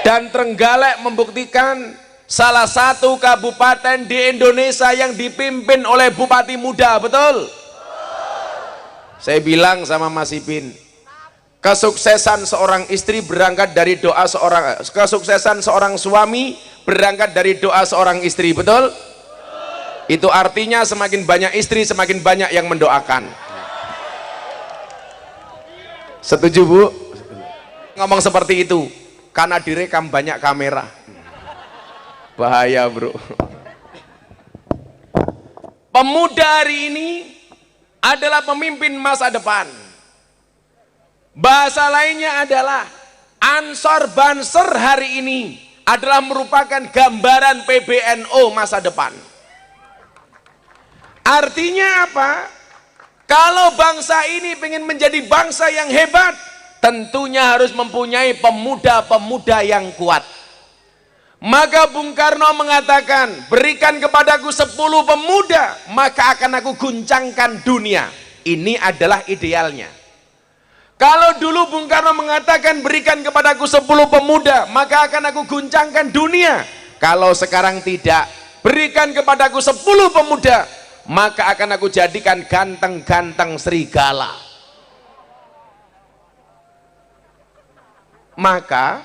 Dan Trenggalek membuktikan salah satu kabupaten di Indonesia yang dipimpin oleh bupati muda, betul? Saya bilang sama Mas Ipin, kesuksesan seorang istri berangkat dari doa seorang, kesuksesan seorang suami berangkat dari doa seorang istri, betul? Itu artinya semakin banyak istri semakin banyak yang mendoakan. Setuju Bu? Ngomong seperti itu karena direkam banyak kamera. Bahaya bro. Pemuda hari ini adalah pemimpin masa depan. Bahasa lainnya adalah Ansor Banser hari ini adalah merupakan gambaran PBNU masa depan. Artinya apa? Kalau bangsa ini ingin menjadi bangsa yang hebat, tentunya harus mempunyai pemuda-pemuda yang kuat. Maka Bung Karno mengatakan, berikan kepadaku 10 pemuda, maka akan aku guncangkan dunia. Ini adalah idealnya. Kalau dulu Bung Karno mengatakan, berikan kepadaku 10 pemuda, maka akan aku guncangkan dunia. Kalau sekarang tidak, berikan kepadaku 10 pemuda, maka akan aku jadikan ganteng-ganteng serigala. Maka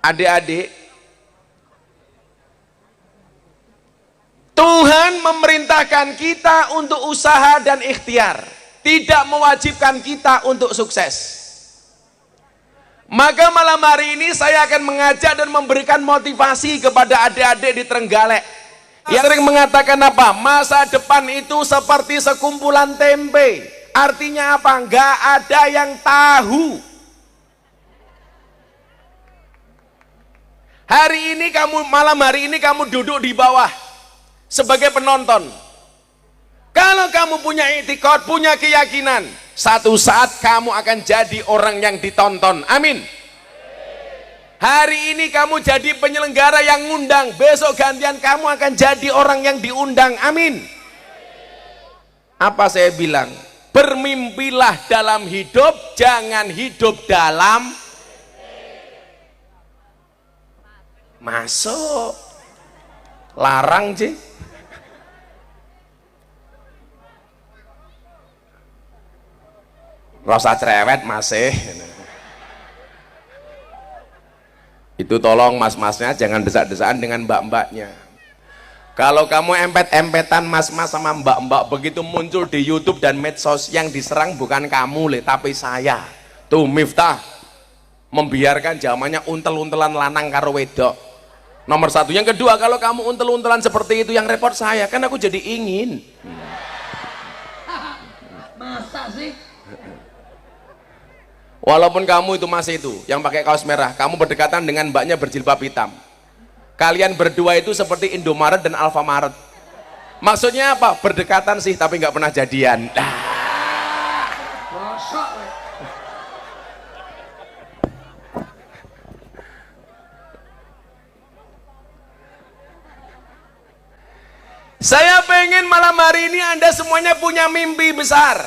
adik-adik, Tuhan memerintahkan kita untuk usaha dan ikhtiar, tidak mewajibkan kita untuk sukses. Maka malam hari ini saya akan mengajak dan memberikan motivasi kepada adik-adik di Trenggalek yang sering mengatakan apa? Masa depan itu seperti sekumpulan tempe. Artinya apa? Enggak ada yang tahu. Hari ini kamu, malam hari ini kamu duduk di bawah sebagai penonton. Kalau kamu punya itikad, punya keyakinan, satu saat kamu akan jadi orang yang ditonton. Amin. Hari ini kamu jadi penyelenggara yang ngundang, besok gantian kamu akan jadi orang yang diundang. Amin. Apa saya bilang? Bermimpilah dalam hidup, jangan hidup dalam masuk. Larang sih. Rasa cerewet masih. Itu tolong mas-masnya jangan desak-desakan dengan mbak-mbaknya. Kalau kamu empet-empetan mas-mas sama mbak-mbak, begitu muncul di YouTube dan medsos, yang diserang bukan kamu tapi saya. Tuh Miftah membiarkan zamannya untel-untelan lanang karo wedok. Nomor satu. Yang kedua, kalau kamu untel-untelan seperti itu, yang repot saya, kan aku jadi ingin. Masa sih? Walaupun kamu itu masih itu yang pakai kaos merah, kamu berdekatan dengan mbaknya berjilbab hitam. Kalian berdua itu seperti Indomaret dan Alfamaret. Maksudnya apa? Berdekatan sih tapi nggak pernah jadian. Saya pengen malam hari ini Anda semuanya punya mimpi besar.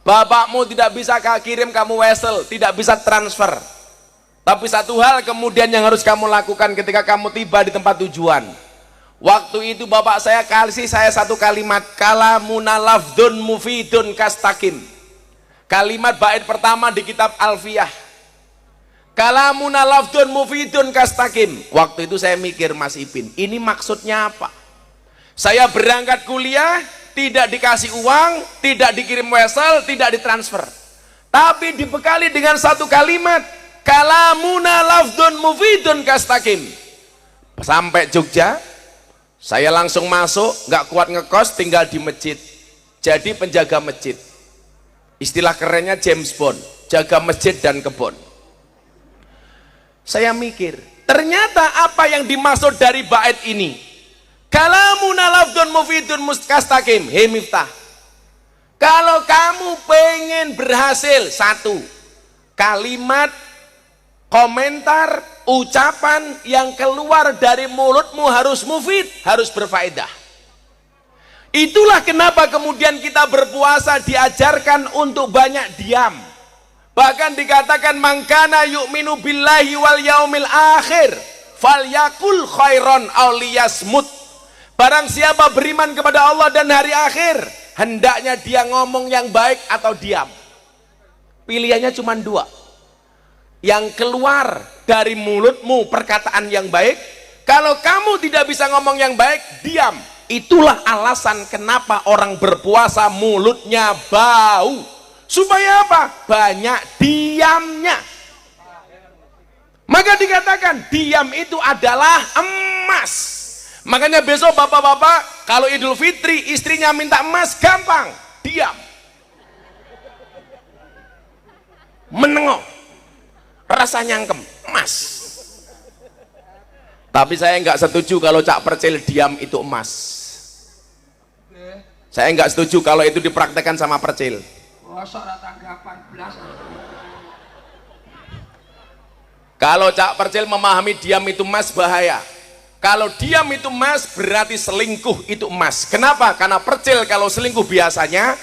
Bapakmu tidak bisa kirim kamu wesel, tidak bisa transfer. Tapi satu hal kemudian yang harus kamu lakukan ketika kamu tiba di tempat tujuan. Waktu itu bapak saya kasih saya satu kalimat, kalamuna lafdun mufidun kastakim. Kalimat bait pertama di kitab Alfiyah. Kalamuna lafdun mufidun kastakim. Waktu itu saya mikir, Mas Ipin, ini maksudnya apa? Saya berangkat kuliah, tidak dikasih uang, tidak dikirim wesel, tidak ditransfer, tapi dibekali dengan satu kalimat, kalamuna lafdun mufidun kastakim. Sampai Jogja, saya langsung masuk, nggak kuat ngekos, tinggal di masjid, jadi penjaga masjid. Istilah kerennya James Bond, jaga masjid dan kebun. Saya mikir, ternyata apa yang dimaksud dari bait ini? Kalamuna lafdun mufidun kastakim. Hei Miftah, kalau kamu pengen berhasil, satu, kalimat, komentar, ucapan yang keluar dari mulutmu harus mufid, harus berfaedah. Itulah kenapa kemudian kita berpuasa diajarkan untuk banyak diam, Bahkan dikatakan mangkana yu'minu billahi wal yaumil akhir falyakul khairon aw liyasmut. Barang siapa beriman kepada Allah dan hari akhir, hendaknya dia ngomong yang baik atau diam. Pilihannya cuma dua. Yang keluar dari mulutmu perkataan yang baik. Kalau kamu tidak bisa ngomong yang baik, diam. Itulah alasan kenapa orang berpuasa mulutnya bau. Supaya apa? Banyak diamnya. Maka dikatakan diam itu adalah emas. Makanya besok bapak-bapak kalau Idul Fitri istrinya minta emas, gampang, diam. Menengok, rasa nyangkem, emas. Tapi saya nggak setuju kalau Cak Percil diam itu emas. Saya nggak setuju kalau itu dipraktekkan sama Percil. Kalau Cak Percil memahami diam itu emas, bahaya. Kalau diam itu emas berarti selingkuh itu emas. Kenapa? Karena Percil kalau selingkuh biasanya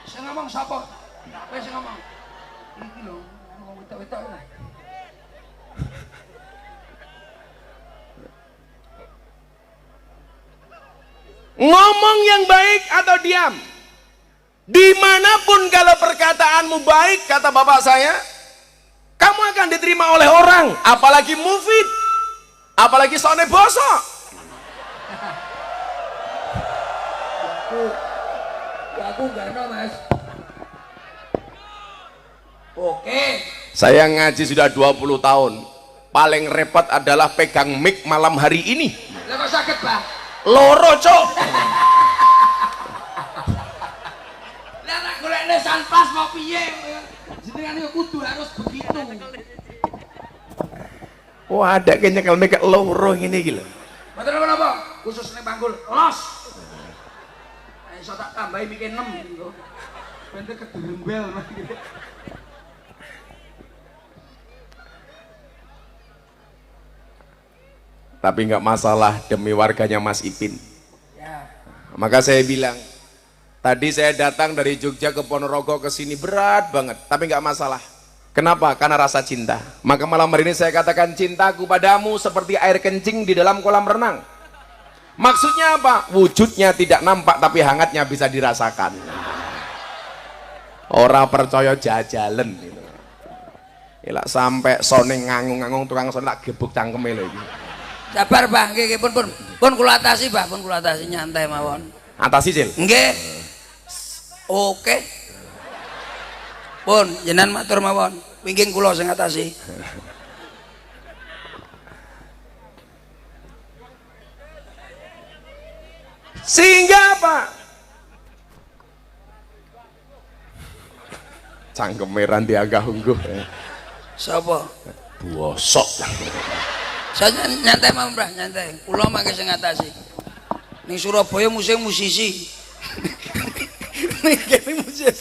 saya ngomong siapa? Saya ngomong. Iki lho, ngomong wetok-wetok. ngomong yang baik atau diam. Dimanapun kalau perkataanmu baik, kata bapak saya, kamu akan diterima oleh orang, apalagi mufid, apalagi sone bosok. Aku gak enak, Mas. Oke. Saya ngaji sudah 20 tahun. Paling repot adalah pegang mic malam hari ini. Lah kok sakit, Pak? Loro, Cok. Lah nek golekne sanpas mau piye? Jenengan yo kudu harus begitu. Wah, ada kayaknya kalau mereka loro ngene iki lho. Mboten napa? Khusus nek Banggul. Los. Iso tak tambahi mikir 6 engko. Ben kedurembel. Tapi nggak masalah demi warganya Mas Ipin. Ya. Maka saya bilang, tadi saya datang dari Jogja ke Ponorogo ke sini berat banget, tapi nggak masalah. Kenapa? Karena rasa cinta. Maka malam hari ini saya katakan cintaku padamu seperti air kencing di dalam kolam renang. Maksudnya apa? Wujudnya tidak nampak tapi hangatnya bisa dirasakan. Orang percaya jajalan gitu. Ilak sampai sone ngangung-ngangung tukang sone lak gebuk cangkeme lho iki. Sabar, Pak. Nggih, pun kula atasi, Pak. Pun kula atasi nyantai mawon. Atasi, Cil. Nggih. Oke. Pun jenengan matur mawon. Wingking kula sing atasi. Sehingga apa? Cangkem merah diagak ungguh. Sapa? Bosok. Saya nyantai mawon, Mbah, nyantai. Kula mangke sing ngatasi. Ning Surabaya musim musisi. Ning kene musisi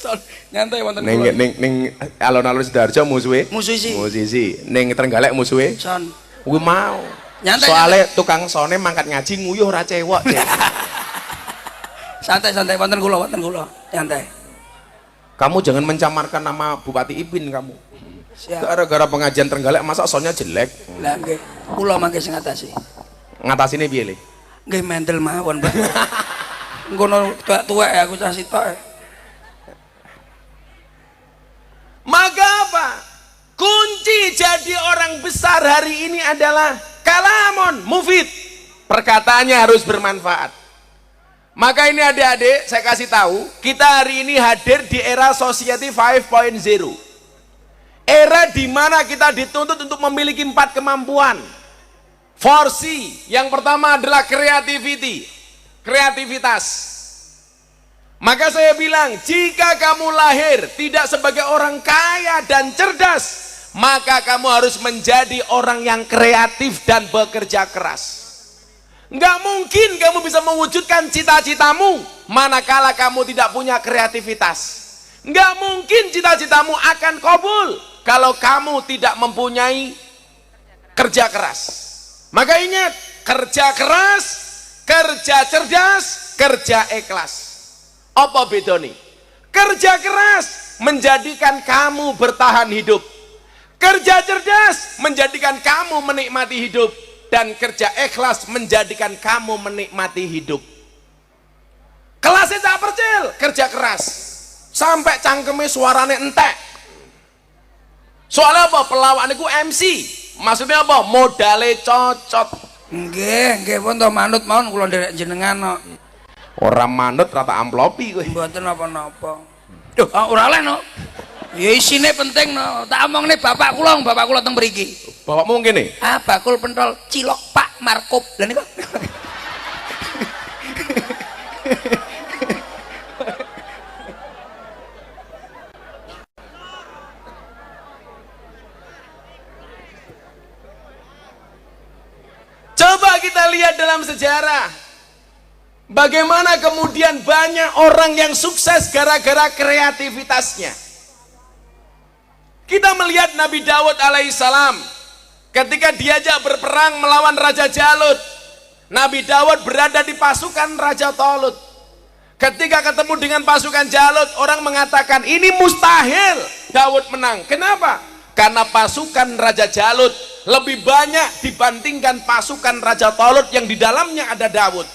nyantai wonten kula. Ning alun-alun Sidoarjo musuhe Musisi. musisi. Ning Trenggalek musuhe Son. kuwi mau. Nyantai. Soale tukang sone mangkat ngaji nguyuh ora cewek. Santai-santai wonten kula, nyantai. Kamu jangan mencamarkan nama Bupati Ipin kamu. Siap. Gara-gara pengajian Trenggalek masa sonnya jelek. Lah nggih, kula mangke sing ngatasi. Ngatasine piye, Le? Nggih mentel mawon, Pak. Ngono tuwek aku cah sitok. Maka apa? Kunci jadi orang besar hari ini adalah kalamun mufid. Perkataannya harus bermanfaat. Maka ini adik-adik, saya kasih tahu, kita hari ini hadir di era Society 5.0. Era di mana kita dituntut untuk memiliki 4 kemampuan. 4C. Yang pertama adalah kreativitas. Maka saya bilang, jika kamu lahir tidak sebagai orang kaya dan cerdas, maka kamu harus menjadi orang yang kreatif dan bekerja keras. Nggak mungkin kamu bisa mewujudkan cita-citamu manakala kamu tidak punya kreativitas. Nggak mungkin cita-citamu akan kabul kalau kamu tidak mempunyai kerja keras. Maka ingat, kerja keras, kerja cerdas, kerja ikhlas. Apa bedanya? Kerja keras menjadikan kamu bertahan hidup. Kerja cerdas menjadikan kamu menikmati hidup, dan kerja ikhlas menjadikan kamu menikmati hidup. Kelasnya tak percil, kerja keras sampai cangkeme suarane entek. Soalnya apa? Pelawak niku MC. Maksudnya apa? Modale cocot. Nggih pun to manut mawon kula nderek jenengan no. Ora manut rata amplopi kowe. Mboten napa-napa. Duh, ora oleh no. Ya isine penting no. Tak omongne bapak kula teng mriki. Bapakmu ngene. Ah, bakul pentol cilok Pak Markop. Lah niku. Coba kita lihat dalam sejarah, bagaimana kemudian banyak orang yang sukses gara-gara kreativitasnya. Kita melihat Nabi Daud alaihissalam ketika diajak berperang melawan Raja Jalut. Nabi Daud berada di pasukan Raja Tolut. Ketika ketemu dengan pasukan Jalut, orang mengatakan ini mustahil Daud menang. Kenapa? Karena pasukan Raja Jalut lebih banyak dibandingkan pasukan Raja Tolut yang di dalamnya ada Daud.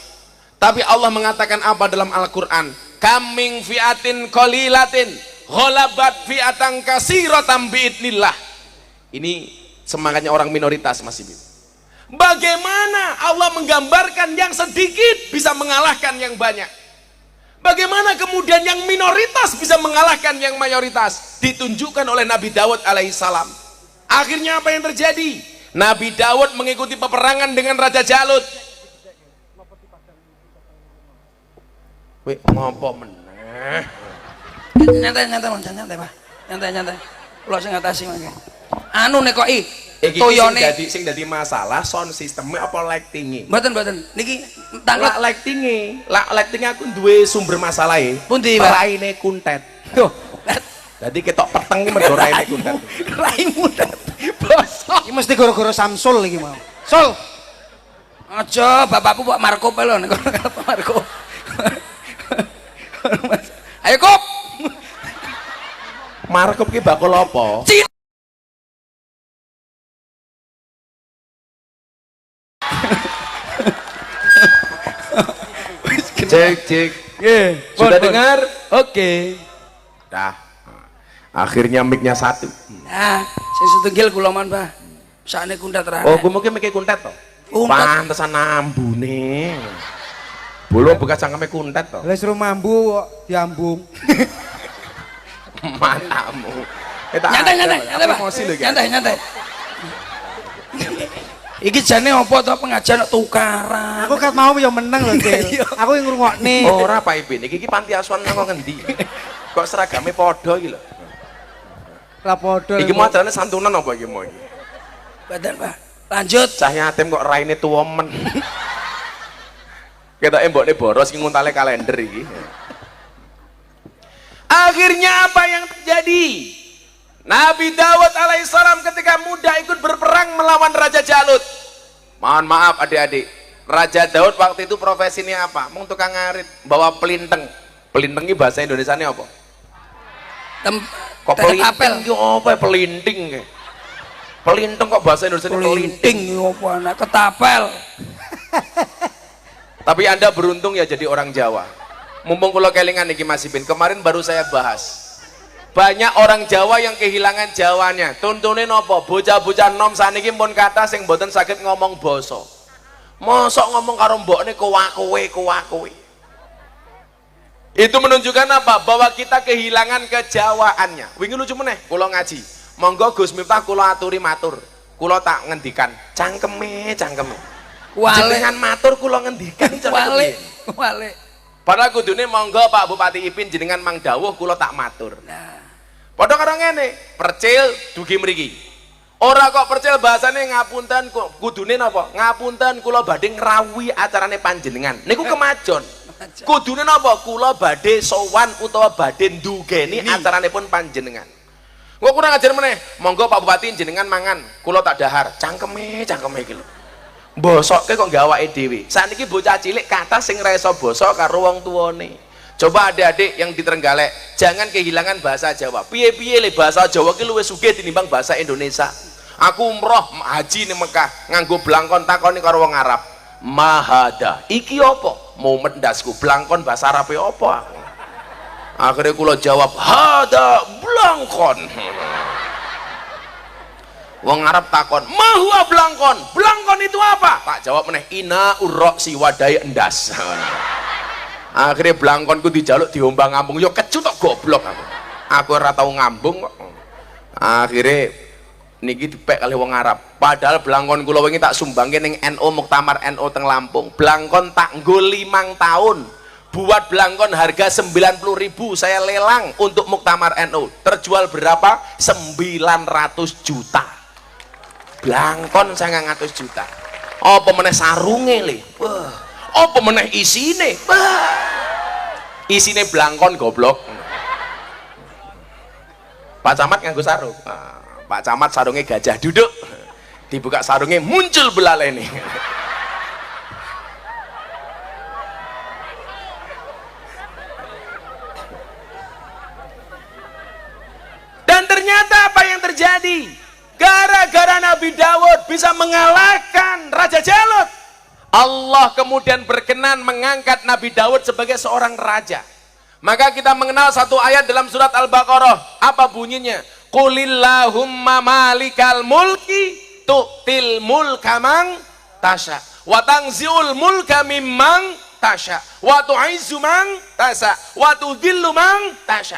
Tapi Allah mengatakan apa dalam Al-Quran? Kaming fiatin qalilatin ghalabat fiatan katsiratan biidznillah. Ini semangatnya orang minoritas, Mas Ibu. Bagaimana Allah menggambarkan yang sedikit bisa mengalahkan yang banyak? Bagaimana kemudian yang minoritas bisa mengalahkan yang mayoritas? Ditunjukkan oleh Nabi Daud alaihissalam. Akhirnya apa yang terjadi? Nabi Daud mengikuti peperangan dengan Raja Jalut. Wih, ngopo meneh? Nyantai Pak. Nyantai. Kula sing ngatasi mangke. Anu nekoki toyone sing dadi masalah sound sistemnya apa lighting-e? Mboten. Niki tanglet lighting aku duwe sumber masalahe. Pundi, Pak? Raine kuntet. Tuh. Jadi ketok peteng iki mergo raine kuntet. Raimu bosok. Iki mesti gara-gara Samsul iki mau. Sul. Aja bapakku Pak Markop lho nek Pak Markop. Ayo Kop. Markop ki bakul apa? Cek. Sudah dengar? Oke. Dah. Akhirnya mic-nya satu. Nah, sing setunggil kula man, Pak. Sakne kuntat ra. Oh, gue mungkin mikir kuntet toh. Pantesan nambune. Belum bekas cangkeme kuntet toh. Lah suruh mambu kok diambung. Matamu. Nyantai, Pak. Emosi lho, Nyantai. Iki jane apa to pengajian tukaran. Aku kat mau yo meneng lho, Cil. Aku yang ngrungokne. Ora Pak Ibin, iki panti asuhan nang ngendi? Kok seragame padha iki lho. Lah padha. Iki mau acarane santunan apa iki mau iki? Badan, Pak. Lanjut. Cah yatim kok raine tuwa men. Ketoke mbokne boros iki nguntale kalender iki. Akhirnya apa yang terjadi? Nabi Daud alaihissalam ketika muda ikut berperang melawan Raja Jalut. Mohon maaf adik-adik, Raja Daud waktu itu profesinya apa? Mung tukang ngarit, bawa pelinteng. Pelinteng ini bahasa Indonesianya apa? Kok pelinting itu apa ya? Pelinting ya? Pelinteng kok bahasa Indonesianya pelinting? Apa anak ketapel. Tapi Anda beruntung ya jadi orang Jawa. Mumpung kula kelingan iki Mas Ipin, kemarin baru saya bahas. Banyak orang Jawa yang kehilangan Jawanya. Tuntune napa? Bocah-bocah nom saniki pun kata sing mboten saged ngomong basa. Mosok ngomong karo mbokne kowe. Itu menunjukkan apa? Bahwa kita kehilangan kejawaannya. Wingi lucu meneh kula ngaji. Monggo Gus Miftah kula aturi matur. Kula tak ngendikan, cangkeme. Jenengan matur kula ngendikan Wale. Padahal kudune monggo Pak Bupati Ipin jenengan mang dawuh kula tak matur. Nah. Padha karo ngene, percil dugi mriki. Ora kok percil bahasane ngapunten kudune napa? Ngapunten kula badhe ngrawuhi acarane panjenengan. Niku kemajon. Kudune napa? Kula badhe sowan utawa badhe ndugeni acaranipun panjenengan. Kok kurang ajar meneh. Monggo Pak Bupati jenengan mangan, kula tak dahar. Cangkeme iki lho. Bosokke kok gawake dhewe. Saniki bocah cilik kathah sing ra iso basa karo wong tuwane. Coba adik-adik yang di Trenggalek, jangan kehilangan bahasa Jawa. Piye-piye le bahasa Jawa ki luwih sugih tinimbang bahasa Indonesia. Aku umroh haji ning Mekah nganggo blangkon takoni karo wong Arab. Mahada. Iki apa? Mau mendasku blangkon bahasa Arab e apa? Akhirnya kula jawab, hada blangkon. Wong Arab takon, "Mahua blangkon?" Blangkon itu apa? Tak jawab meneh, "Ina urok si wadai endas." Akhirnya blangkonku dijaluk diombang ngambung, yo kecut tok goblok aku ora tau ngambung kok. Akhirnya niki dipek kali wong Arab, padahal blangkon kula wingi tak sumbangke ning NU Muktamar NU teng Lampung. Blangkon tak nggo 5 tahun, buat blangkon harga 90.000 saya lelang untuk Muktamar NU, terjual berapa? 900 juta. Blangkon 900 juta. Apa meneh sarunge le, apa meneh isine, isine blangkon goblok. Pak Camat nganggo sarung. Pak Camat sarungnya gajah duduk, dibuka sarungnya muncul belalene. Dan ternyata apa yang terjadi? Gara-gara Nabi Daud bisa mengalahkan Raja Jalut, Allah kemudian berkenan mengangkat Nabi Daud sebagai seorang raja. Maka kita mengenal satu ayat dalam surat Al-Baqarah. Apa bunyinya? Qulillahumma malikal mulki tu'til mulka man tasha wa tanzi'ul mulka mimman tasha wa tu'izzu man tasha wa tudhillu man tasha.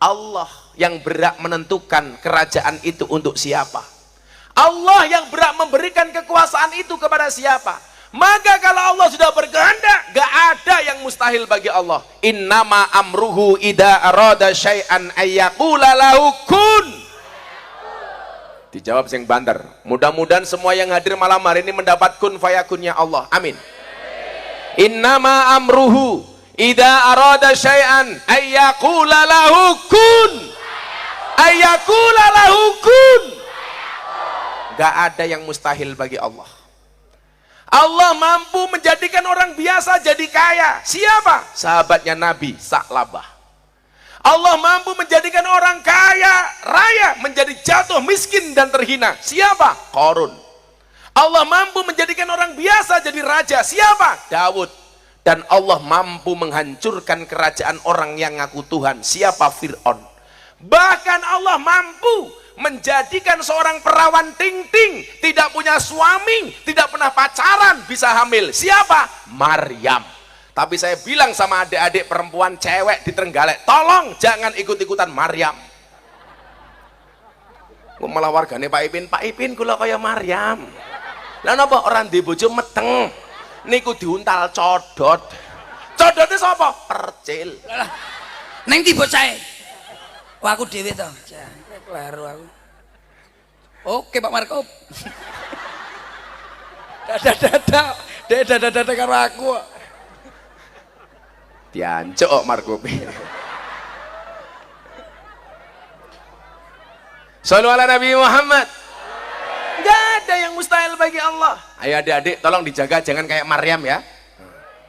Allah yang berhak menentukan kerajaan itu untuk siapa. Allah yang berhak memberikan kekuasaan itu kepada siapa. Maka kalau Allah sudah berkehendak, gak ada yang mustahil bagi Allah. Innama amruhu idza arada syai'an ayyaqula lahu kun. Dijawab sing banter. Mudah-mudahan semua yang hadir malam hari ini mendapat kun fayakunnya Allah. Amin. Innama amruhu idza arada syai'an ayyaqula lahu kun. Ayyaqula lahu kun. Gak ada yang mustahil bagi Allah. Allah mampu menjadikan orang biasa jadi kaya. Siapa? Sahabatnya Nabi Sa'labah. Allah mampu menjadikan orang kaya raya menjadi jatuh miskin dan terhina. Siapa? Qarun. Allah mampu menjadikan orang biasa jadi raja. Siapa? Daud. Dan Allah mampu menghancurkan kerajaan orang yang ngaku Tuhan. Siapa? Fir'aun. Bahkan Allah mampu menjadikan seorang perawan ting-ting, tidak punya suami, tidak pernah pacaran, bisa hamil. Siapa? Maryam. Tapi saya bilang sama adik-adik perempuan cewek di Trenggalek, tolong jangan ikut-ikutan Maryam. Malah wargane Pak Ipin kula kaya Maryam. Lah napa orang di bojo meteng niku diuntal codot. Codotnya sapa? Percil. Lah neng di bocahe. Wah aku dhewe to. Kleru aku. Oke Pak Markop. Dada karo aku. Diancuk kok Markop. Shallu ala Nabi Muhammad. Gak ada yang mustahil bagi Allah. Ayo adik-adik tolong dijaga jangan kayak Maryam ya.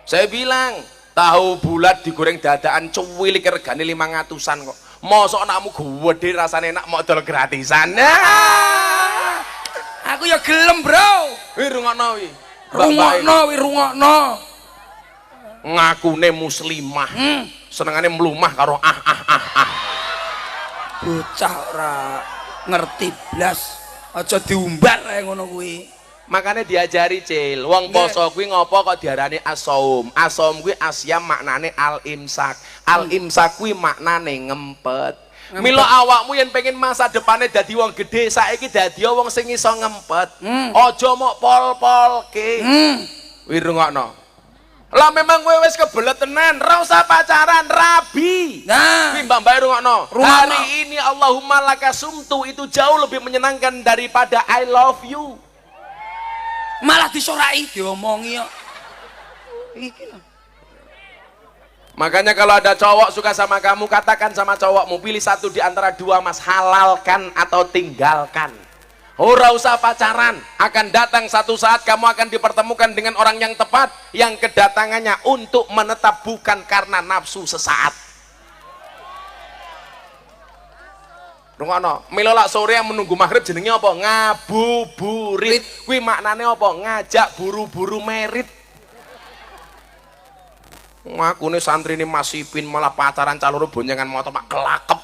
Saya bilang tahu bulat digoreng dadaan cuwilik regane 500-an kok. Mosok anakmu gede rasane enak mau dol gratisan. Nah. Aku ya gelem, Bro. Wi rungokno wi. Rungokno. Ngakune muslimah. Senengane mlumah karo Bocah ora ngerti blas. Aja diumbar ae ngono kuwi. Makanya diajari Cil, wong poso kuwi ngopo kok diarani as-saum. As-saum kuwi asyam maknane al-imsak. Al-imsak kuwi maknane ngempet. Mila awakmu yen pengen masa depane dadi wong gede, saiki dadi wong sing iso ngempet. Aja mok pol-polke. Wi rungokno. Lah memang kowe wis kebelet tenan, ora usah pacaran, rabi. Nah, kuwi mbak-mbak rungokno. Hari ini Allahumma lakasumtu itu jauh lebih menyenangkan daripada I love you. Malah disorai diomongi kok. Iki lho. Makanya kalau ada cowok suka sama kamu, katakan sama cowokmu, pilih satu di antara dua mas, halalkan atau tinggalkan. Ora usah pacaran, akan datang satu saat kamu akan dipertemukan dengan orang yang tepat, yang kedatangannya untuk menetap bukan karena nafsu sesaat. Rungono, melolak sore yang menunggu maghrib jenenge apa? Ngabuburit. Kuwi maknane apa? Ngajak buru-buru merit. Ngakune santri ini masih pin malah pacaran calon boncengan motor mak kelakep.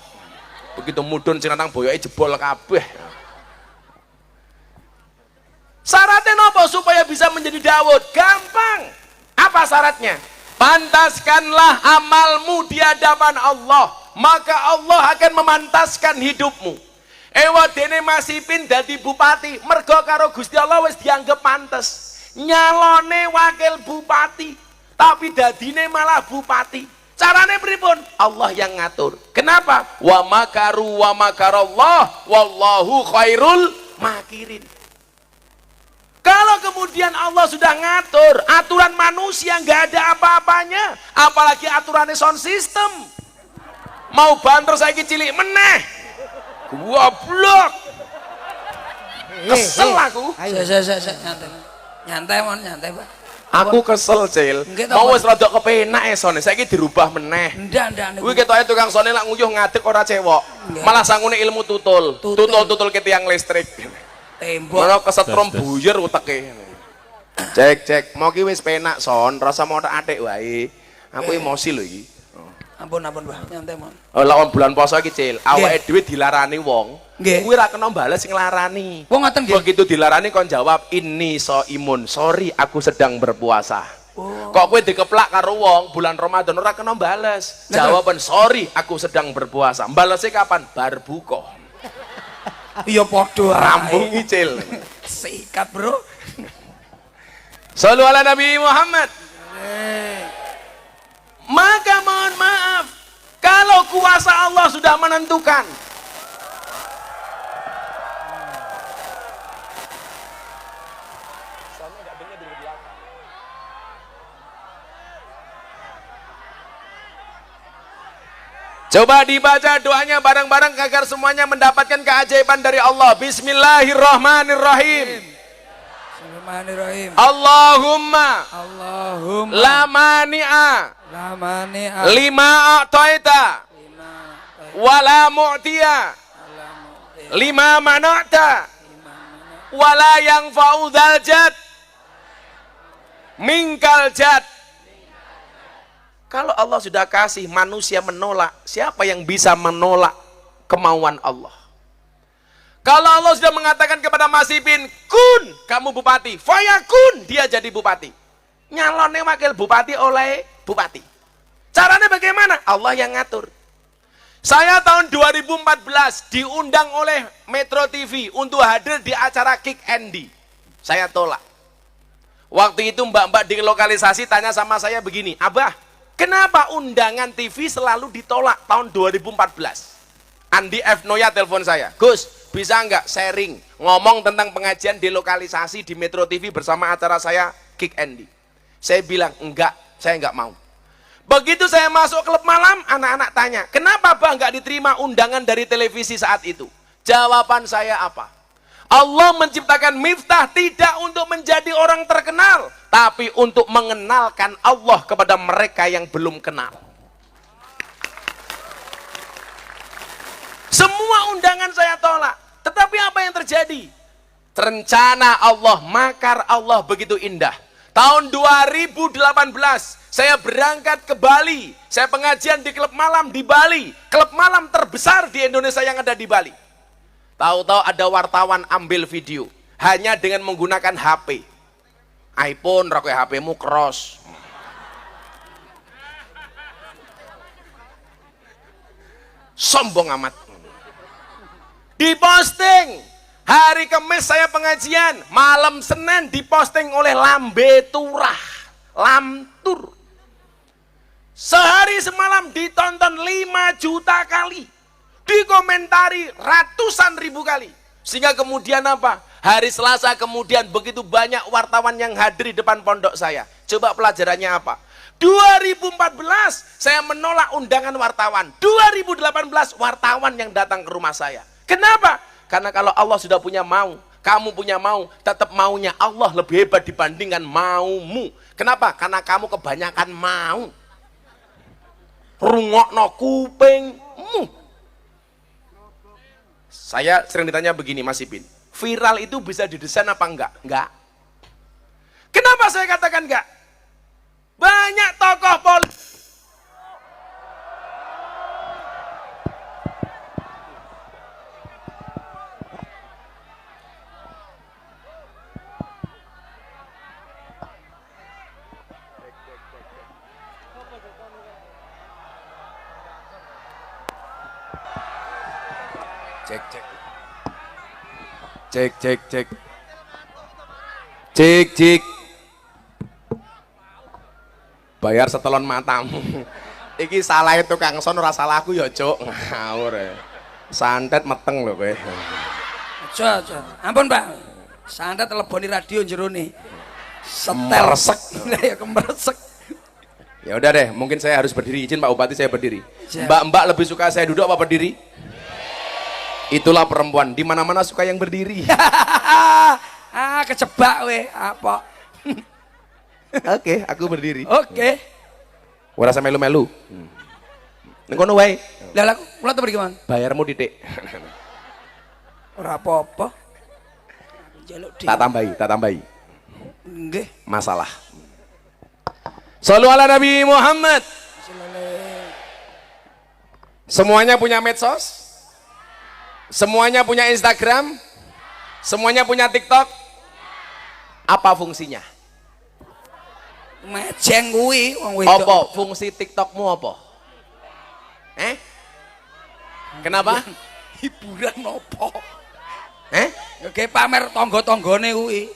Begitu mudun sing nang boyoke jebol kabeh. Syaratnya apa supaya bisa menjadi Daud? Gampang. Apa syaratnya? Pantaskanlah amalmu di hadapan Allah, maka Allah akan memantaskan hidupmu. Ewa dene Masipin dadi bupati, mergo karo Gusti Allah wis dianggap pantes. Nyalone wakil bupati, tapi dadine malah bupati. Carane pripun? Allah yang ngatur. Kenapa? Wa makaru wa makarallah wallahu khairul makirin. Kalau kemudian Allah sudah ngatur, aturan manusia nggak ada apa-apanya, apalagi aturannya sound system. Mau banter saya cilik meneh, goblok. Kesel aku. Nyantai mon, nyantai Pak. Aku kesel Cil. Mau wis rada kepenak esone, saiki dirubah meneh. Ndak. Kuwi ketoke tukang sone lak nguyuh ngadeg ora cewek. Malah sangune ilmu tutul. Tutul ke tiang listrik. Tembok. Mana kesetrum buyur uteke. Cek, mau ki wis penak son, rasa mau tak atik wae. Aku emosi lho iki. Ampun Pak, nyantai mon. Oh, lawan bulan poso iki, Cil. Awake dhewe dilarani wong. Nggih. Kuwi ra kena bales sing nglarani. Wong ngoten nggih. Begitu dilarani kon jawab, "Ini so imun. Sorry, aku sedang berpuasa." Oh. Kok kowe dikeplak karo wong bulan Ramadan ora kena bales. Jawaban, "Sorry, aku sedang berpuasa." Balesnya kapan? Bar buka. Iya podo Rambung Cil. Sikat bro. Shallu ala Nabi Muhammad. Maka mohon maaf, kalau kuasa Allah sudah menentukan, coba dibaca doanya bareng-bareng agar semuanya mendapatkan keajaiban dari Allah. Bismillahirrahmanirrahim. Bismillahirrahmanirrahim. Allahumma la mani'a lima a'taita wala mu'tiya lima mana'ta wala yang fa'udhal jad minkal jad. Kalau Allah sudah kasih, manusia menolak, siapa yang bisa menolak kemauan Allah? Kalau Allah sudah mengatakan kepada Masipin, kun kamu bupati, fayakun dia jadi bupati. Nyalonnya wakil bupati oleh bupati. Caranya bagaimana? Allah yang ngatur. Saya tahun 2014 diundang oleh Metro TV untuk hadir di acara Kick Andy. Saya tolak. Waktu itu mbak-mbak di lokalisasi tanya sama saya begini, "Abah, kenapa undangan TV selalu ditolak tahun 2014? Andi F. Noya telepon saya, "Gus, bisa nggak sharing ngomong tentang pengajian di lokalisasi di Metro TV bersama acara saya Kick Andy?" Saya bilang, "Enggak, saya nggak mau." Begitu saya masuk klub malam, anak-anak tanya, "Kenapa Bang nggak diterima undangan dari televisi saat itu?" Jawaban saya apa? Allah menciptakan Miftah tidak untuk menjadi orang terkenal, tapi untuk mengenalkan Allah kepada mereka yang belum kenal. Semua undangan saya tolak, tetapi apa yang terjadi? Rencana Allah, makar Allah begitu indah. Tahun 2018 saya berangkat ke Bali, saya pengajian di klub malam di Bali, klub malam terbesar di Indonesia yang ada di Bali. Tahu-tahu ada wartawan ambil video hanya dengan menggunakan HP iPhone, rakyat HP-mu cross. Sombong amat. Diposting hari Kamis saya pengajian, malam Senin diposting oleh Lambe Turah, Lamtur. Sehari semalam ditonton 5 juta kali, dikomentari ratusan ribu kali. Sehingga kemudian apa? Hari Selasa kemudian begitu banyak wartawan yang hadir di depan pondok saya. Coba pelajarannya apa? 2014 saya menolak undangan wartawan. 2018 wartawan yang datang ke rumah saya. Kenapa? Karena kalau Allah sudah punya mau, kamu punya mau, tetap maunya Allah lebih hebat dibandingkan maumu. Kenapa? Karena kamu kebanyakan mau. Rungokno kupingmu. Saya sering ditanya begini, Mas Ipin, viral itu bisa didesain apa enggak? Enggak. Kenapa saya katakan enggak? Banyak tokoh politik. Cek. Bayar setelon matamu. Iki salah itu Kang Son, ora salahku ya, Cuk. Ngawur ya. Santet meteng lho kowe. Aja. Ampun, Pak. Santet teleponi radio jerone. Setel. Meresek. Ya kemeresek. Ya udah deh, mungkin saya harus berdiri. Izin Pak Bupati, saya berdiri. Siap. Mbak lebih suka saya duduk apa berdiri? Itulah perempuan, di mana-mana suka yang berdiri. Kejebak we, apa? Oke, aku berdiri. Oke. Ora sampe melu-melu. Ning kono wae. Lah kula tuh gimana? Bayarmu titik. Ora apa-apa. Jaluk Tak tambahi. Nggih. Masalah. Shallu ala Nabi Muhammad. Semuanya punya medsos? Semuanya punya Instagram? Semuanya punya TikTok? Apa fungsinya? Mejeng kuwi wong wedok. Apa fungsi TikTokmu apa? Kenapa? Hiburan opo? Oke, pamer tangga-tanggane kuwi.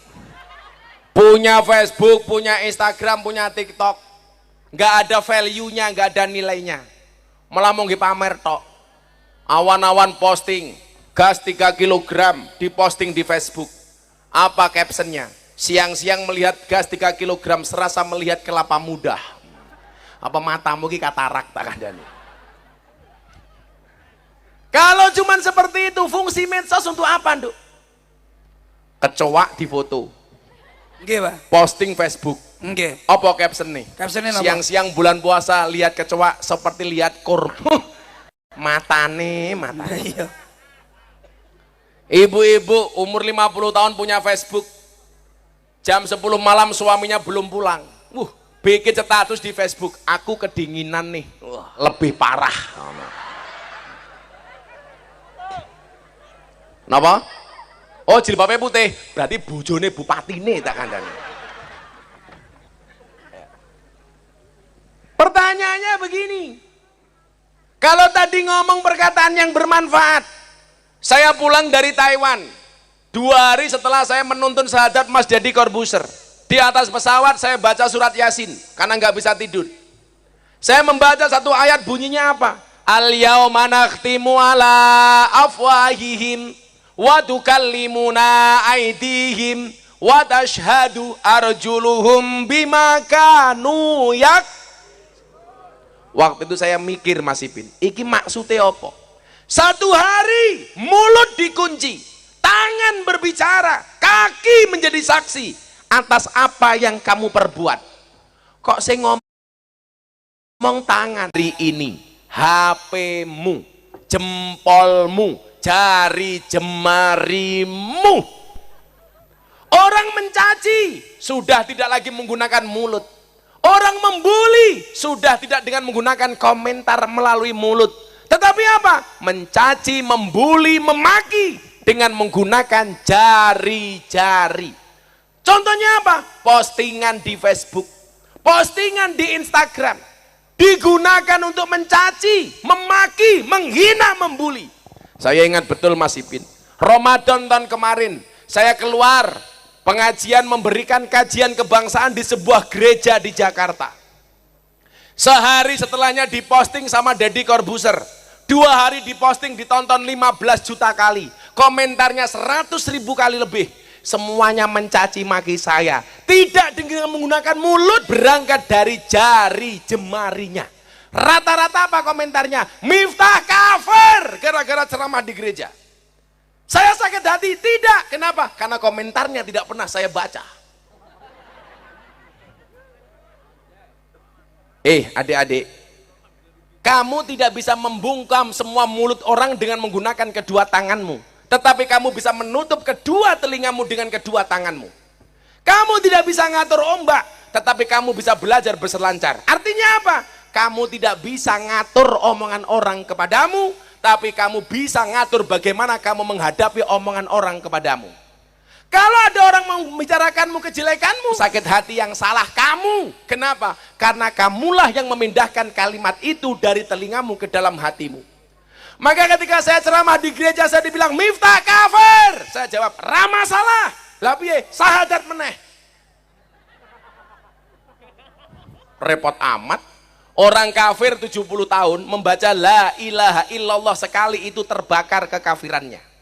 Punya Facebook, punya Instagram, punya TikTok, nggak ada value-nya, nggak ada nilainya. Malah mau pamer tok. Awan-awan posting gas 3 kg diposting di Facebook. Apa captionnya? Siang-siang melihat gas 3 kg serasa melihat kelapa muda. Apa matamu ki katarak tak kandani? Kalau cuman seperti itu, fungsi medsos untuk apa, Nduk? Kecoa di foto, Nggih, Pak. posting Facebook. Nggih. Apa caption nih? Captionnya apa? Siang-siang bulan puasa lihat kecoa seperti lihat kurma. Matane. Iya. Ibu-ibu umur 50 tahun punya Facebook. Jam 10 malam suaminya belum pulang. Bikin status di Facebook, aku kedinginan nih. Lebih parah. Napa? Oh, jilbabnya putih, berarti bojone bupatine tak kandani. Pertanyaannya begini. Kalau tadi ngomong perkataan yang bermanfaat, saya pulang dari Taiwan 2 hari setelah saya menuntun syahadat Mas Deddy Corbuzier. Di atas pesawat saya baca surat Yasin karena nggak bisa tidur. Saya membaca satu ayat, bunyinya apa? Al-yauma nakhtimu ala afwahihim wa tukallimuna aydihim wa tashhadu arjuluhum bima kanu yak. Waktu itu saya mikir, Mas Ipin, iki maksudnya apa? 1 hari mulut dikunci, tangan berbicara, kaki menjadi saksi atas apa yang kamu perbuat. Kok saya ngomong tangan? Hari ini HP-mu, jempolmu, jari jemarimu. Orang mencaci sudah tidak lagi menggunakan mulut. Orang membuli sudah tidak dengan menggunakan komentar melalui mulut, tetapi apa? Mencaci, membuli, memaki dengan menggunakan jari-jari. Contohnya apa? Postingan di Facebook, postingan di Instagram digunakan untuk mencaci, memaki, menghina, membuli. Saya ingat betul, Mas Ipin, Ramadan tahun kemarin saya keluar pengajian, memberikan kajian kebangsaan di sebuah gereja di Jakarta. Sehari setelahnya diposting sama Deddy Corbuzier. 2 hari diposting, ditonton 15 juta kali. Komentarnya 100.000 kali lebih. Semuanya mencaci maki saya. Tidak dengan menggunakan mulut, berangkat dari jari jemarinya. Rata-rata apa komentarnya? Miftah kafir gara-gara ceramah di gereja. Saya sakit hati? Tidak. Kenapa? Karena komentarnya tidak pernah saya baca. Adik-adik, kamu tidak bisa membungkam semua mulut orang dengan menggunakan kedua tanganmu, tetapi kamu bisa menutup kedua telingamu dengan kedua tanganmu. Kamu tidak bisa ngatur ombak, tetapi kamu bisa belajar berselancar. Artinya apa? Kamu tidak bisa ngatur omongan orang kepadamu, tapi kamu bisa ngatur bagaimana kamu menghadapi omongan orang kepadamu. Kalau ada orang membicarakanmu kejelekanmu, sakit hati yang salah kamu. Kenapa? Karena kamulah yang memindahkan kalimat itu dari telingamu ke dalam hatimu. Maka ketika saya ceramah di gereja, saya dibilang Miftah kafir. Saya jawab, Rama salah. Lah piye? Sahadat meneh. Repot amat. Orang kafir 70 tahun membaca la ilaha illallah sekali itu terbakar kekafirannya.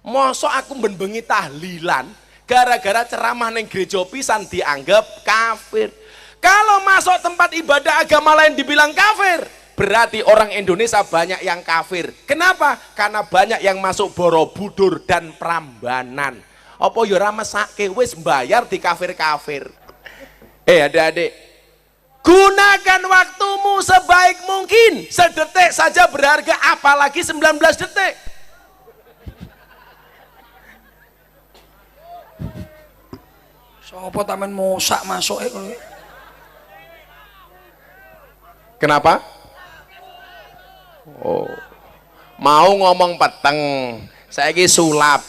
Mosok aku benbengi tahlilan gara-gara ceramah neng gereja pisan dianggap kafir. Kalau masuk tempat ibadah agama lain dibilang kafir, berarti orang Indonesia banyak yang kafir. Kenapa? Karena banyak yang masuk Borobudur dan Prambanan. Apa ya ora mesake wis bayar di kafir-kafir. Adik-adik, gunakan waktumu sebaik mungkin. Sedetik saja berharga, apalagi 19 detik. Sopo tamen mosak masuk Kenapa? Mau ngomong peteng, saiki sulap.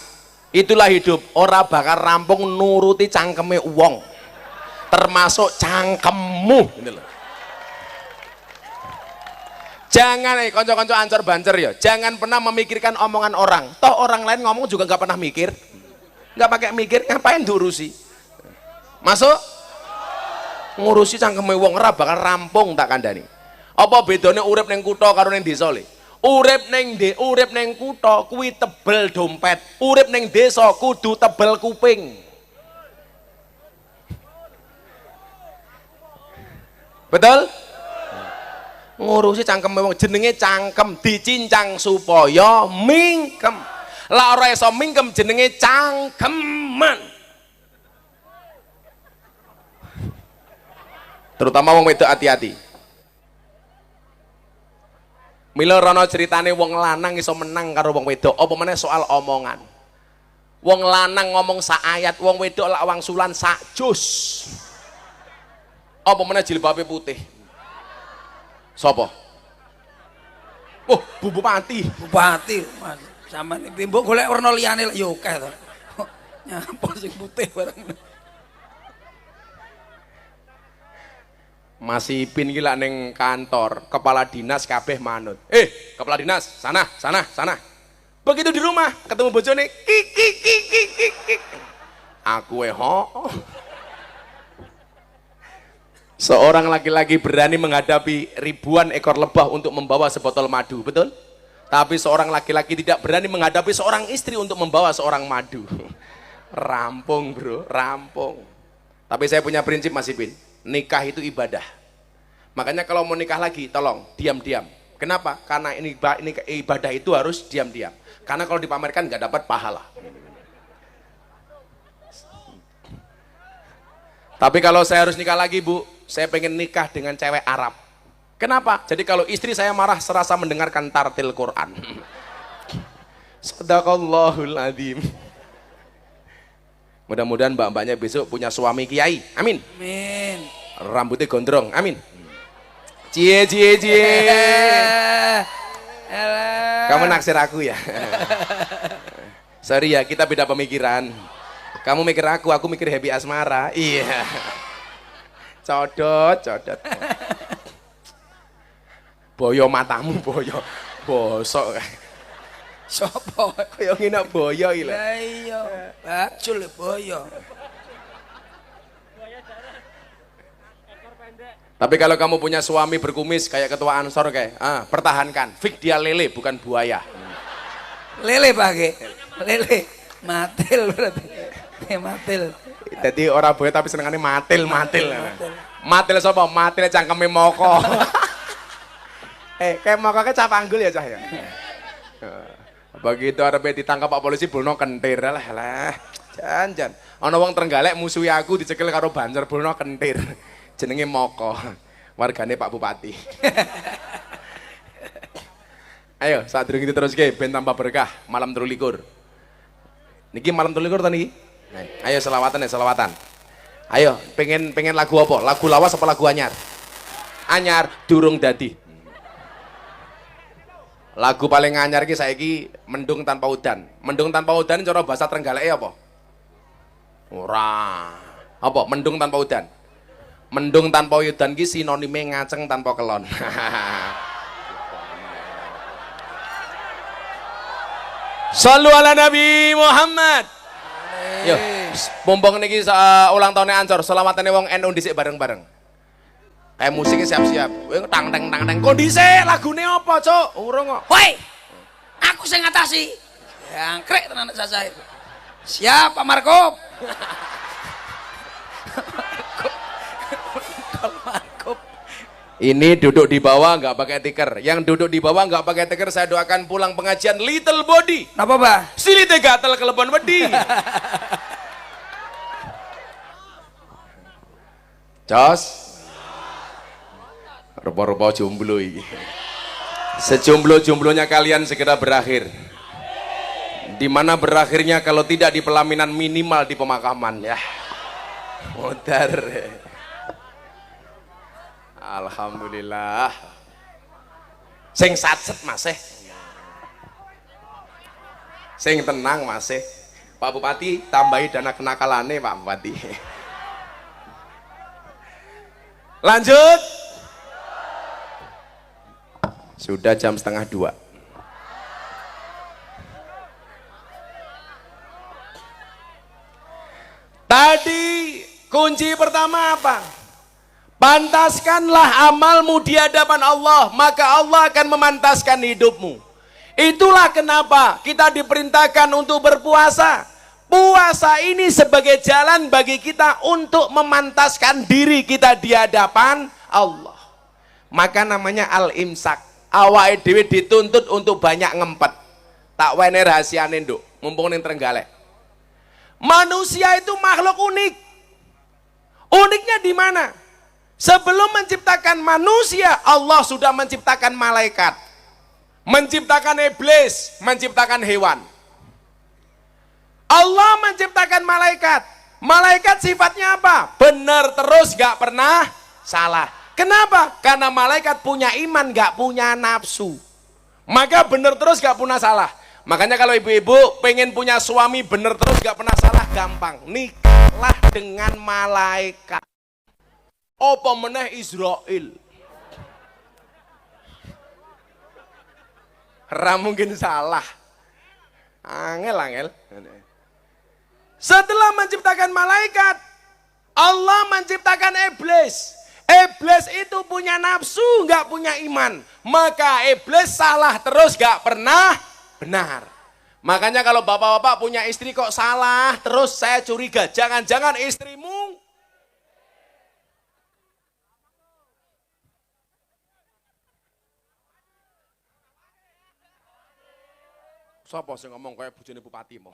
Itulah hidup, ora bakal rampung nuruti cangkeme wong. Termasuk cangkemmu, gitu loh. Jangan konco-konco ancor bancer ya, jangan pernah memikirkan omongan orang. Toh orang lain ngomong juga nggak pernah mikir, nggak pakai mikir, ngapain diurusi? Masuk? Ngurusi cangkeme wong ora bakal rampung tak kandhani. Apa bedane urip ning kutha karo ning desa le? Urip ning kutha kuwi tebel dompet, urip ning desa kudu tebel kuping. Betul? Ngurusi cangkeme wong, jenenge cangkem dicincang supaya mingkem. Lah ora iso mingkem jenenge cangkeman. Terutama wong wedok hati-hati. Mila rono ceritane wong lanang iso menang karo wong wedok, apa meneh soal omongan. Wong lanang ngomong sak ayat, wong wedok lak wangsulan sak jus. Apa meneh jilbabe putih. Sapa? Oh, Bupati. Bupati, Mas. Sampeyan iki mbok golek werna liyane yo akeh to. Nyapa sing putih bareng. Masih Ipin gila neng kantor, kepala dinas kabeh manut. Kepala dinas, sana. Begitu di rumah, ketemu bojone, kik. Aku Seorang laki-laki berani menghadapi ribuan ekor lebah untuk membawa sebotol madu, betul? Tapi seorang laki-laki tidak berani menghadapi seorang istri untuk membawa seorang madu. Rampung bro, rampung. Tapi saya punya prinsip Mas Ipin, nikah itu ibadah. Makanya kalau mau nikah lagi, tolong diam-diam. Kenapa? Karena ini ibadah itu harus diam-diam. Karena kalau dipamerkan nggak dapat pahala. Tapi kalau saya harus nikah lagi Bu, saya pengen nikah dengan cewek Arab. Kenapa? Jadi kalau istri saya marah serasa mendengarkan tartil Quran. Sadaqallahul adzim. Mudah-mudahan mbak-mbaknya besok punya suami kiai. Amin. Amin. Rambutnya gondrong. Amin. Cie. Kamu naksir aku ya? Sorry ya, kita beda pemikiran. Kamu mikir aku mikir Happy Asmara. Iya. Codot. Boyo matamu, boyo. Bosok. Sopo? Kaya ngene boyo iki lho. Lah iya, bacul boyo. Tapi kalau kamu punya suami berkumis kayak ketua Ansor kayak, pertahankan. Fik dia lele bukan buaya. Lele pake. Lele. Matil berarti. Matil. Jadi orang boya tapi senengane matil. Matil sapa? Matil cangkeme moko. Kayak moko ke cap anggul ya cah ya. Begitu arep ditangkap Pak polisi bulno kentir lah. Jan. Ana wong Trenggalek musuhi aku dicekel karo Banjar bulno kentir. Jenenge Moko. Wargane Pak Bupati. Ayo, sadurunge diteruske ben tambah berkah malam 23. Niki malam 23 ta niki? Ayo selawatan ya, selawatan. Ayo, pengen lagu apa? Lagu lawas apa lagu anyar? Anyar durung dadi. Lagu paling anyar iki saiki Mendung Tanpa Udan. Mendung Tanpa Udan cara bahasa Trenggaleke apa? Ora. Apa? Mendung Tanpa Udan. Mendung tanpa udan ki sinonime ngaceng tanpa kelon. Sallu ala Nabi Muhammad. Yo, mumpung niki ulang tahunnya Ancor, selamatane wong NU dhisik bareng-bareng. Kayak musiknya siap-siap. Tang tang tang tang. Kondisi lagune apa, Cuk? Urung kok. Woi, aku sing ngatasi. Jangkrik tenan sasae. Siap, Pak Markop. Ini duduk di bawah nggak pakai tiker. Yang duduk di bawah nggak pakai tiker saya doakan pulang pengajian little body. Napa, Bah? Silite gatel kelebon wedi. Jos. Rupa-rupa jomblo iki. Sejomblo-jomblonya kalian segera berakhir. Di mana berakhirnya kalau tidak di pelaminan minimal di pemakaman ya. Modar. Alhamdulillah. Sing satset masih. Sing tenang masih. Pak Bupati tambahi dana kenakalane Pak Bupati. Lanjut. Sudah jam 1:30. Tadi kunci pertama apa? Pantaskanlah amalmu di hadapan Allah, maka Allah akan memantaskan hidupmu. Itulah kenapa kita diperintahkan untuk berpuasa. Puasa ini sebagai jalan bagi kita untuk memantaskan diri kita di hadapan Allah. Maka namanya al-imsak. Awake dhewe dituntut untuk banyak ngempet. Tak wene rahasiane nduk, mumpung ning Trenggalek. Manusia itu makhluk unik. Uniknya di mana? Sebelum menciptakan manusia, Allah sudah menciptakan malaikat, menciptakan iblis, menciptakan hewan. Allah menciptakan malaikat. Malaikat sifatnya apa? Benar terus, gak pernah salah. Kenapa? Karena malaikat punya iman, gak punya nafsu. Maka benar terus, gak pernah salah. Makanya kalau ibu-ibu pengen punya suami benar terus, gak pernah salah, gampang. Nikahlah dengan malaikat. Apa meneh Israel? Ra mungkin salah. Angel. Setelah menciptakan malaikat, Allah menciptakan iblis. Iblis itu punya nafsu, nggak punya iman. Maka iblis salah terus, nggak pernah benar. Makanya kalau bapak-bapak punya istri kok salah terus, saya curiga. Jangan-jangan istrimu sapa sing ngomong kaya bojone bupati mau.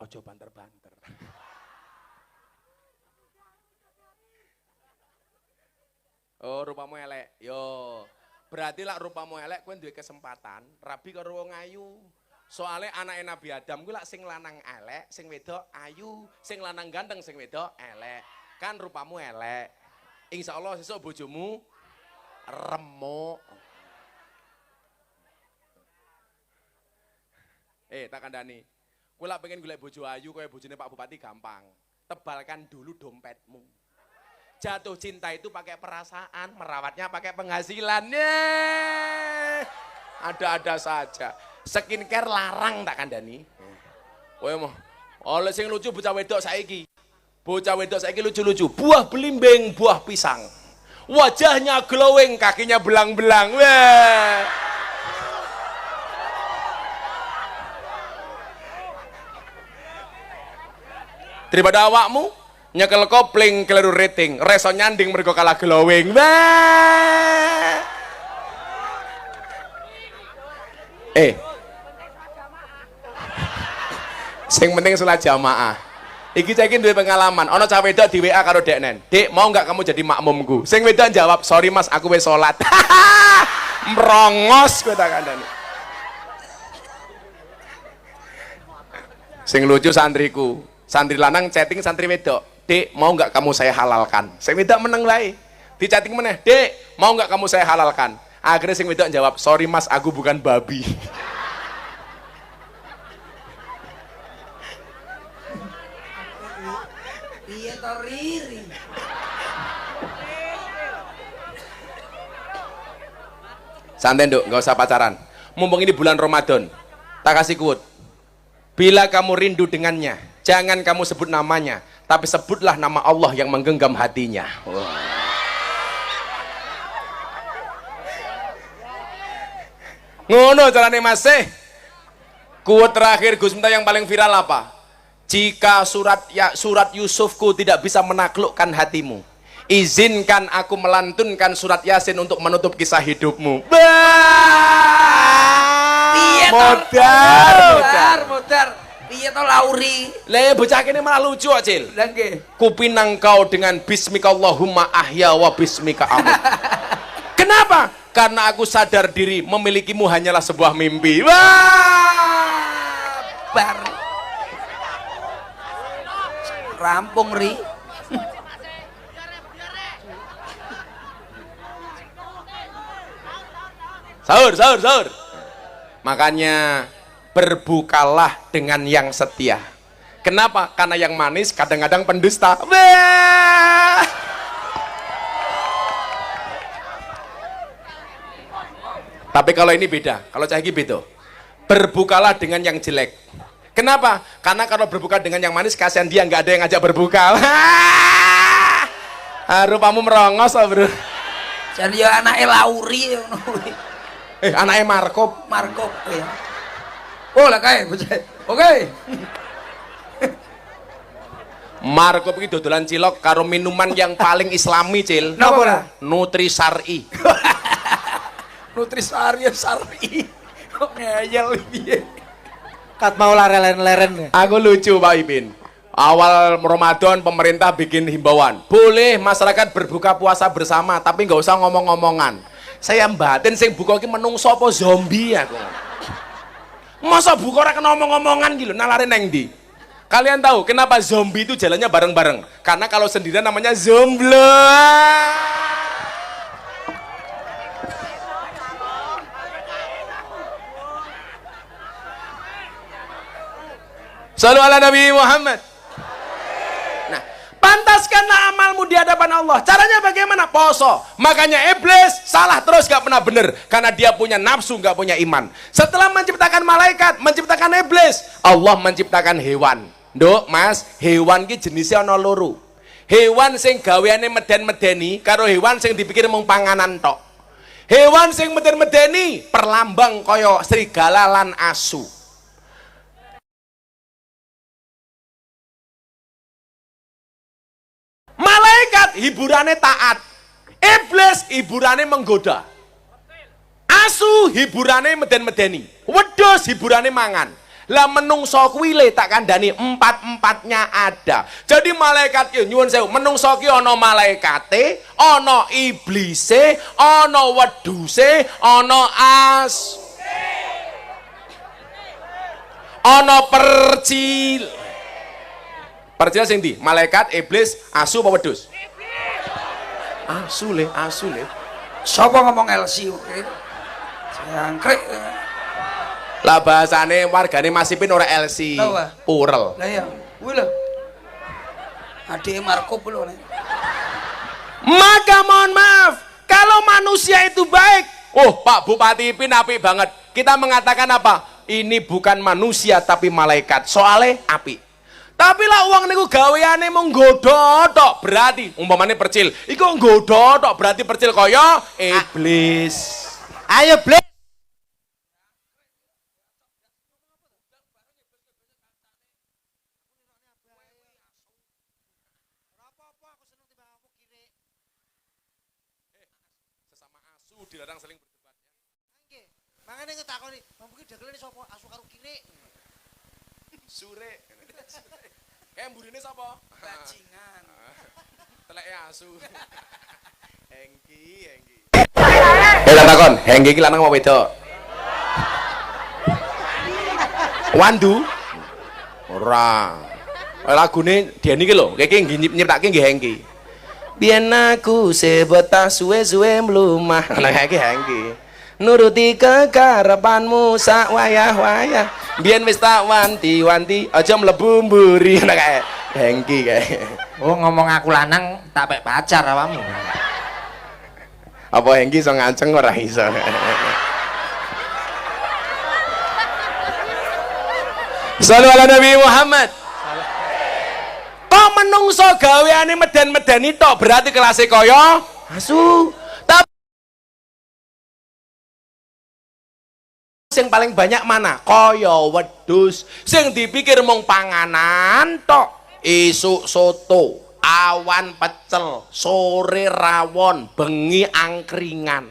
Ojo banter-banter. Oh, rupamu elek. Yo, berarti lah rupamu elek kowe duwe kesempatan rabi karo wong ayu. Soale anake Nabi Adam kuwi lak sing lanang elek, sing wedok ayu, sing lanang ganteng, sing wedok elek. Kan rupamu elek. Insyaallah sesuk bojomu remuk. Tak kandhani. Kowe lak pengen golek bojo ayu kaya bojone Pak Bupati gampang. Tebalkan dulu dompetmu. Jatuh cinta itu pakai perasaan, merawatnya pakai penghasilan. Ada-ada saja. Skincare larang tak kandhani. Kowe mah oleh sing lucu bocah wedok saiki. Bocah wedok saiki lucu-lucu. Buah belimbing, buah pisang. Wajahnya glowing, kakinya belang-belang. Wah. Daripada awakmu nyekel kopling keliru rating, reso nyanding mergo kalah glowing. Wah. Sing penting sholat jamaah. Iki cah iki duwe pengalaman. Ana cah wedok di WA karo deknen. Dek, mau nggak kamu jadi makmumku? Sing wedok jawab, "Sorry Mas, aku wis sholat." Merongos kowe tak kandhani. Sing lucu santriku. Santri lanang chatting santri wedok. "Dek, mau nggak kamu saya halalkan?" Sing wedok meneng wae. Di chatting meneh, "Dek, mau nggak kamu saya halalkan?" Akhirnya sing wedok jawab, "Sorry Mas, aku bukan babi." Iya to Riri. Santai Nduk, nggak usah pacaran. Mumpung ini bulan Ramadan, tak kasih quote. Bila kamu rindu dengannya, jangan kamu sebut namanya, tapi sebutlah nama Allah yang menggenggam hatinya. Ngono carane masih. Quote terakhir Gus Miftah yang paling viral apa? Jika surat Yusufku tidak bisa menaklukkan hatimu, izinkan aku melantunkan surat Yasin untuk menutup kisah hidupmu. Modar. Piye to Lauri? Lah bocah kene malah lucu kok, Cil. Lah nggih. Kupinang kau dengan bismikallahumma ahya wa bismika amut. Kenapa? Karena aku sadar diri memilikimu hanyalah sebuah mimpi. Bar. Rampung Ri. Sahur. Makanya berbukalah dengan yang setia. Kenapa? Karena yang manis kadang-kadang pendusta. Tapi kalau ini beda, kalau cah iki beda. Berbukalah dengan yang jelek. Kenapa? Karena kalau berbuka dengan yang manis, kasihan dia nggak ada yang ngajak berbuka. Rupamu merongos, bro. Jan ya anake Lauri ngono kuwi. Anaknya Markop. Ya. Oh lah kae, oke. Markop iki dodolan cilok karo minuman yang paling islami, Cil. Napa lah? Nutrisari. Nutrisari Sari. Kok ngeyel piye? Kat mau leren-leren. Aku lucu Pak Ipin. Awal Ramadan pemerintah bikin himbauan. Boleh masyarakat berbuka puasa bersama, tapi nggak usah ngomong-ngomongan. Saya batin sing buka iki menungso apa zombie aku. Masa buka ora kena omong-omongan gitu, nalare neng ndi? Kalian tahu kenapa zombie itu jalannya bareng-bareng? Karena kalau sendirian namanya zomblo. Sallu ala Nabi Muhammad. Nah, pantaskanlah amalmu di hadapan Allah. Caranya bagaimana? Poso. Makanya iblis salah terus gak pernah bener, karena dia punya nafsu, gak punya iman. Setelah menciptakan malaikat, menciptakan iblis, Allah menciptakan hewan. Nduk, Mas, hewan ki jenisnya ana loro. Hewan sing gaweane meden-medeni karo hewan sing dipikir mung panganan tok. Hewan sing meden-medeni perlambang kaya serigala lan asu. Malaikat hiburannya taat, iblis hiburannya menggoda, asu hiburannya meden-medeni, wedhus hiburannya mangan. Lah menungso kuwi le tak kandhani empat-empatnya ada. Jadi malaikat ki nyuwun sewu, menungso ki ana malaikate, ana iblise, ana wedhuse, ana ana percil. Percil sing ndi? Malaikat, iblis, asu apa wedhus? Asu le. Sapa ngomong LC oke? Jangkrik. Lah bahasane wargane Mas Ipin ora LC. Purel. Lah ya, kuwi lho. Adike Markop lho. Maka mohon maaf, kalau manusia itu baik, Pak Bupati Ipin apik banget. Kita mengatakan apa? Ini bukan manusia tapi malaikat. Soale apik. Tapi lah uang niku gaweane mung nggodha tok, berarti umpamane percil. Iku nggodha tok berarti percil kaya iblis. Ayo, Blis. Sesama asu dilarang saling berdebat. Makane ngetakoni, mungkin dagelane sapa? Asu karo kire. Sure. Burine sapa? Bajingan. Teleke asu. Hengki. Tak takon, Hengki iki lanang apa wedok? Wandu? Ora. Lagune Dian iki lho, iki nyiptake nggih Hengki. Biyen aku sebetah suwe-suwe mlumah. Lah iki Hengki. Nuruti kekarepanmu sak wayah-wayah. Biyen wis tak wanti-wanti aja mlebu mburi. Nah kae Hengki kae. Oh ngomong aku lanang tak pek pacar awakmu. Apa Hengki iso nganceng ora iso. Sallu ala Nabi Muhammad. Kok menungso gaweane medan-medani tok berarti kelasé kaya asu. Tapi sing paling banyak mana? Kaya wedhus. Sing dipikir mung panganan tok. Isuk soto, awan pecel, sore rawon, bengi angkringan.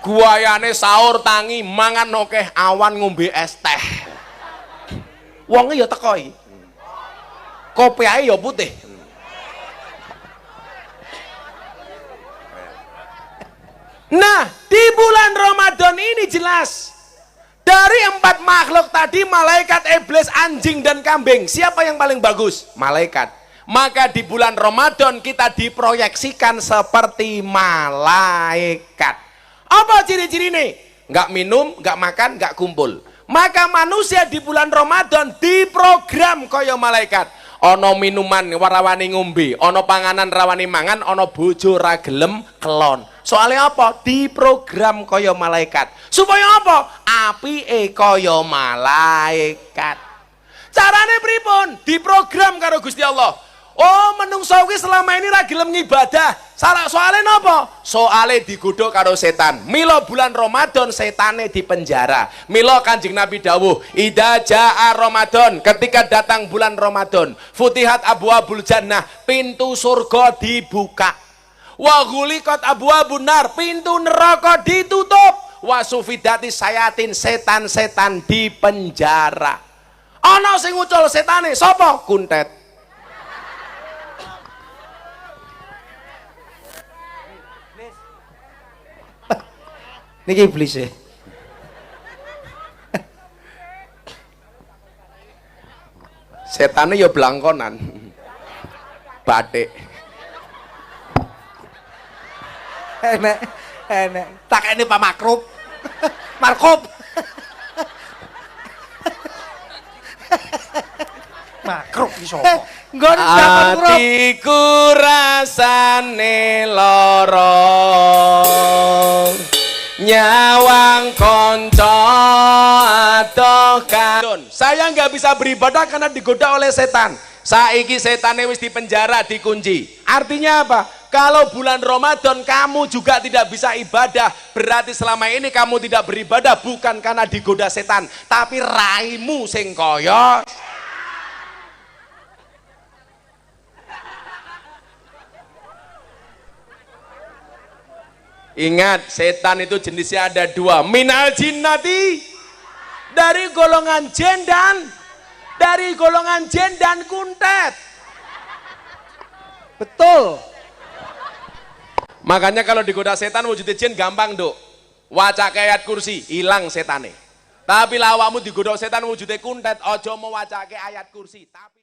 Guayane sahur tangi mangan akeh, awan ngombe es teh. Wonge ya teko iki. Kopi ae ya putih. Nah, di bulan Ramadan ini jelas dari 4 makhluk tadi, malaikat, iblis, anjing, dan kambing, siapa yang paling bagus? Malaikat. Maka di bulan Ramadan kita diproyeksikan seperti malaikat. Apa ciri-cirine? Nggak minum, nggak makan, nggak kumpul. Maka manusia di bulan Ramadan diprogram kaya malaikat. Ono minuman warawani ngombe, ono panganan rawani mangan, ono bojo ra gelem kelon. Soalnya apa? Diprogram kaya malaikat. Supaya apa? Apike kaya malaikat. Carane pripun? Diprogram karo Gusti Allah. Oh, menungso kuwi selama ini ra gelem ngibadah. Soale napa? Soale digodhog karo setan. Mila bulan Ramadan setane dipenjara. Mila Kanjeng Nabi dawuh, "Idza jaa Ramadan," ketika datang bulan Ramadan, futihat abwaabul jannah, pintu surga dibuka. Wa ghuliqat abwaabun nar, pintu neraka ditutup. Wa sufidati sayatin, setan-setan dipenjara. Ana sing ngucul setane, sapa? Kuntet. Niki iblis e. Setane ya blangkonan. Batik. Enek. Tak ini Pak Makrub. Markop. Makrub iki sapa? Nggon dapat Atiku rasane lara. Nyawang konco adoh kadon. Saya nggak bisa beribadah karena digoda oleh setan. Saiki setane wis dipenjara, dikunci. Artinya apa? Kalau bulan Ramadan kamu juga tidak bisa ibadah, berarti selama ini kamu tidak beribadah bukan karena digoda setan, tapi raimu sing kaya. Ingat, setan itu jenisnya ada 2. Minal jinnati, dari golongan jin dan kuntet. betul. Makanya kalau digoda setan wujudnya jin gampang, Duk. Wacake ayat kursi, hilang setane. Tapi lawamu digoda setan wujudnya kuntet, ojo mau wacake ayat kursi. Tapi